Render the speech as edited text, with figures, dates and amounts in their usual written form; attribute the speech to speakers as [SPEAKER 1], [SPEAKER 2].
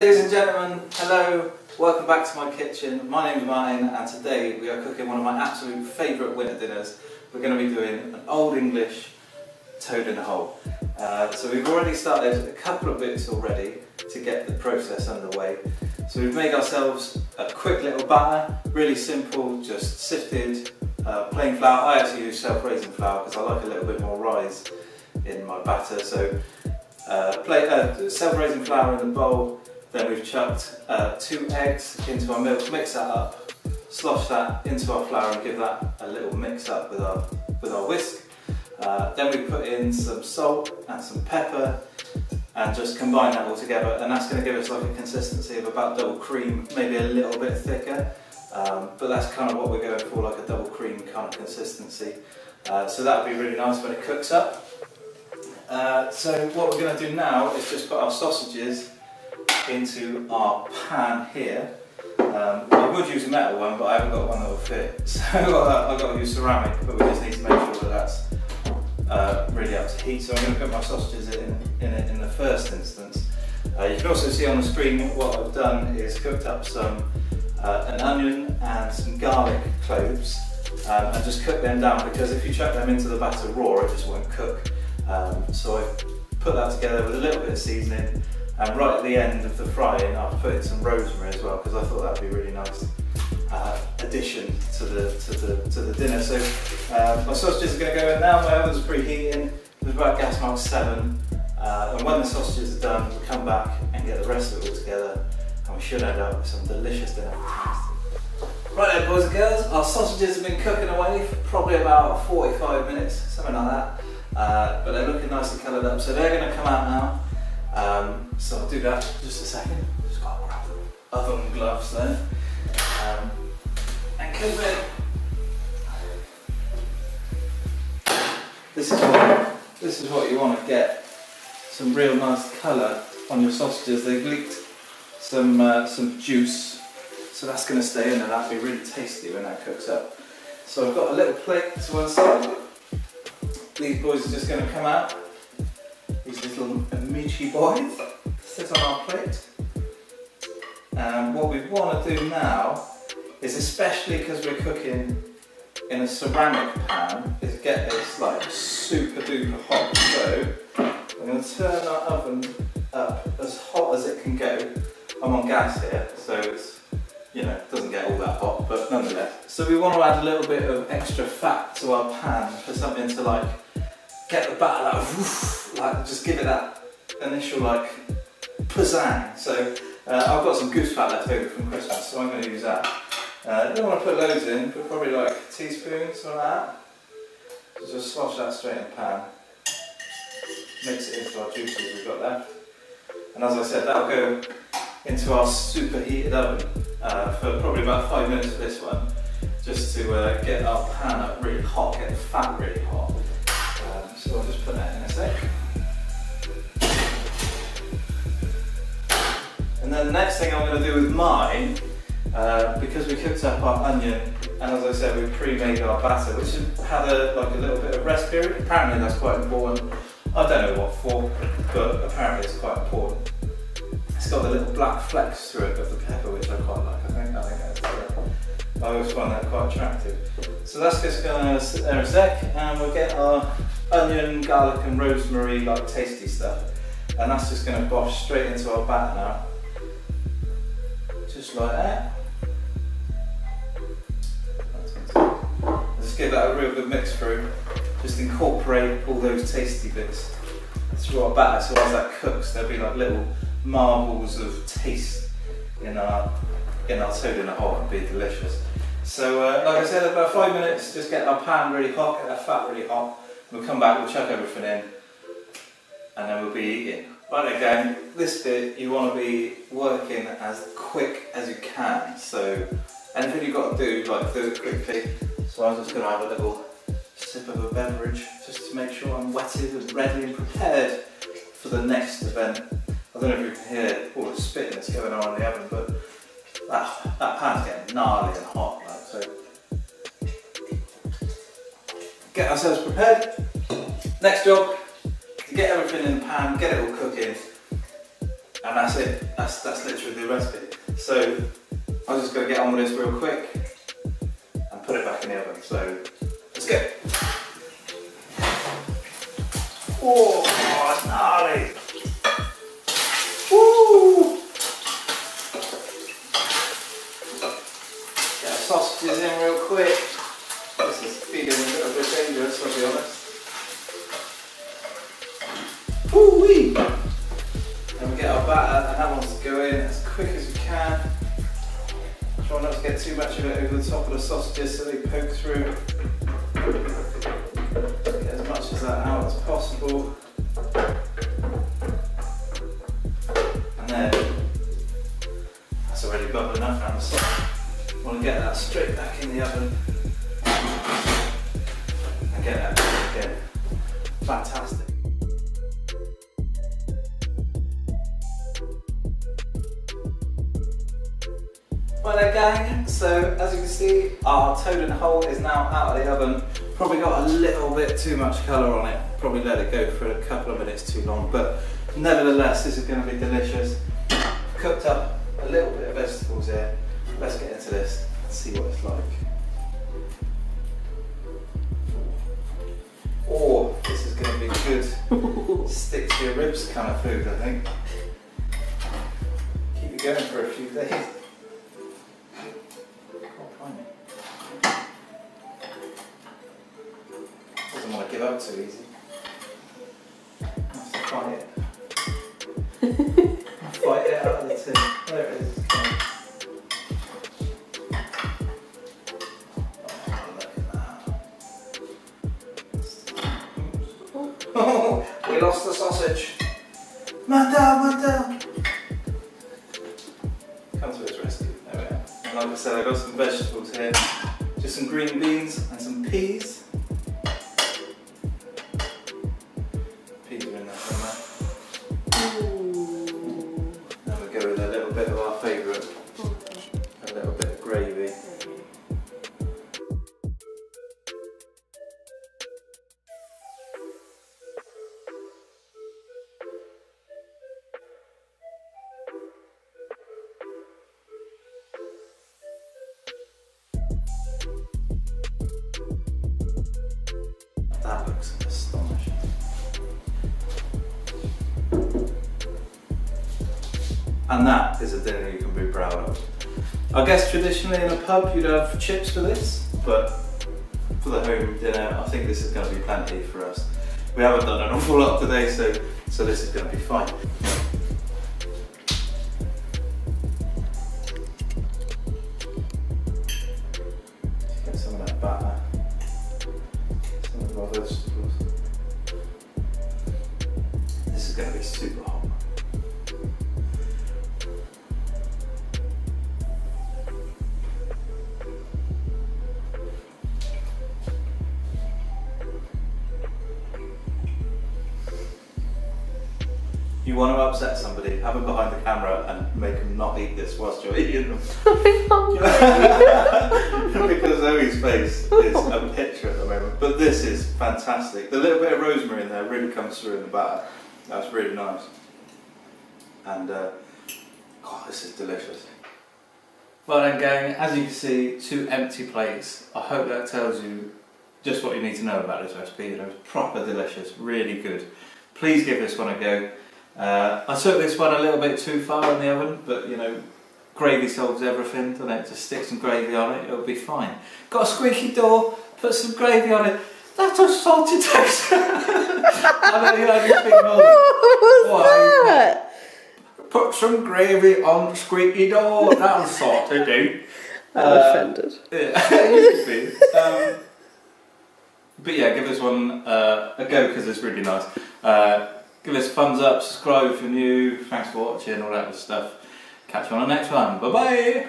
[SPEAKER 1] Ladies and gentlemen, hello, welcome back to my kitchen. My name is Martin and today we are cooking one of my absolute favourite winter dinners. We're going to be doing an Old English toad in a hole. So we've already started a couple of bits already to get the process underway. So we've made ourselves a quick little batter, really simple, just sifted plain flour. I actually use self-raising flour because I like a little bit more rise in my batter. So self-raising flour in the bowl. Then we've chucked 2 eggs into our milk, mix that up, slosh that into our flour and give that a little mix up with our whisk. Then we put in some salt and some pepper and just combine that all together, and that's going to give us like a consistency of about double cream, maybe a little bit thicker, but that's kind of what we're going for, like a double cream kind of consistency. So that would be really nice when it cooks up. So what we're going to do now is just put our sausages into our pan here. I would use a metal one, but I haven't got one that will fit, so I've got to use ceramic, but we just need to make sure that that's really up to heat. So I'm going to put my sausages in it in the first instance. You can also see on the screen what I've done is cooked up an onion and some garlic cloves and just cook them down, because if you chuck them into the batter raw it just won't cook. So I've put that together with a little bit of seasoning. And right at the end of the frying, I've put in some rosemary as well, because I thought that would be a really nice addition to the dinner. So my sausages are going to go in now. My oven's preheating. It's about gas mark 7. And when the sausages are done, we'll come back and get the rest of it all together, and we should end up with some delicious dinner. Right then, boys and girls, our sausages have been cooking away for probably about 45 minutes, something like that. But they're looking nicely coloured up, so they're going to come out now. So I'll do that in just a second. Just got to grab the oven gloves there. And keep it. This is what you want to get. Some real nice colour on your sausages. They've leaked some juice, so that's going to stay in there. That'll be really tasty when that cooks up. So I've got a little plate to one side. These boys are just going to come out. These little amici boys sit on our plate. And what we want to do now is, especially because we're cooking in a ceramic pan, is get this like super duper hot. So I'm going to turn our oven up as hot as it can go. I'm on gas here, so it's, you know, it doesn't get all that hot, but nonetheless. So we want to add a little bit of extra fat to our pan for something to like get the batter like, woof, like just give it that initial like pizzazz. So I've got some goose fat left over from Christmas, so I'm going to use that. I don't want to put loads in, but probably like a teaspoon, something like that. So just slosh that straight in the pan. Mix it into our juices we've got left. And as I said, that'll go into our super heated oven for probably about 5 minutes for this one, just to get our pan up really hot, get the fat really hot. So I'll just put that in a sec. And then the next thing I'm going to do with mine, because we cooked up our onion, and as I said, we pre-made our batter, which had like a little bit of rest period. Apparently that's quite important. I don't know what for, but apparently it's quite important. It's got the little black flecks through it of the pepper, which I quite like. I think that's I always find that quite attractive. So that's just going to sit there a sec, and we'll get our onion, garlic and rosemary, like tasty stuff. And that's just going to bosh straight into our batter now. Just like that. Just give that a real good mix through. Just incorporate all those tasty bits through our batter, so as that cooks there'll be like little marbles of taste in our toad in a hole. It'll be delicious. So like I said, about 5 minutes, just get our pan really hot, get that fat really hot. We'll come back, we'll chuck everything in, and then we'll be eating. Right again, this bit you want to be working as quick as you can. So anything you've got to do, like do it quickly. So I'm just going to have a little sip of a beverage, just to make sure I'm wetted and ready and prepared for the next event. I don't know if you can hear all the spitting that's going on in the oven, but that pan's getting gnarly and hot. Like, so get ourselves prepared. Next job, to get everything in the pan, get it all cooking, And that's it. That's literally the recipe. So I'm just going to get on with this real quick and put it back in the oven. So let's go. Oh, it's gnarly. Woo! Get the sausages in real quick. This is feeling a little bit dangerous, I'll be honest. Woo-wee! Then we get our batter, and that wants to go in as quick as we can. Try not to get too much of it over the top of the sausages so they poke through. Get as much of that out as possible. And then, that's already bubbling up around the side. I want to get that straight back in the oven. And get that again. Fantastic. Well then gang, so as you can see our toad and hole is now out of the oven. Probably got a little bit too much colour on it, probably let it go for a couple of minutes too long, but nevertheless this is going to be delicious. Cooked up a little bit of vegetables here. Let's get into this and see what it's like. Oh, this is going to be good stick to your ribs kind of food, I think. Keep it going for a few days. Doesn't want to give up too easy. Have to fight it. Fight it out of the tin. There it is. Oh, we lost the sausage. Man down. Come to its rescue. There we are. And like I said, I've got some vegetables here. Just some green beans and some peas. Peas are in there somewhere. And we go with a little bit of our favourite. A little bit of gravy. That looks astonishing. And that is a dinner you can be proud of. I guess traditionally in a pub you'd have chips for this, but for the home dinner I think this is going to be plenty for us. We haven't done an awful lot today, so this is going to be fine. Get some of that batter. Vegetables. This is going to be super hot. You want to upset somebody, have them behind the camera and make them not eat this whilst you're eating them. Because Zoe's face is a picture at the moment. But this is fantastic. The little bit of rosemary in there really comes through in the batter. That's really nice. And, God, this is delicious. Well then gang, as you can see, 2 empty plates. I hope that tells you just what you need to know about this recipe. You know, it's proper delicious, really good. Please give this one a go. I took this one a little bit too far in the oven, but you know, gravy solves everything, doesn't it? Just stick some gravy on it, it'll be fine. Got a squeaky door, put some gravy on it. That's a salty texture. I know you only speak Northern.
[SPEAKER 2] What was that?
[SPEAKER 1] Put some gravy on the squeaky door, that'll sort it out.
[SPEAKER 2] I'm offended.
[SPEAKER 1] Yeah, but yeah, give this one a go because it's really nice. Give us a thumbs up, subscribe if you're new, thanks for watching, all that good stuff. Catch you on the next one, bye bye!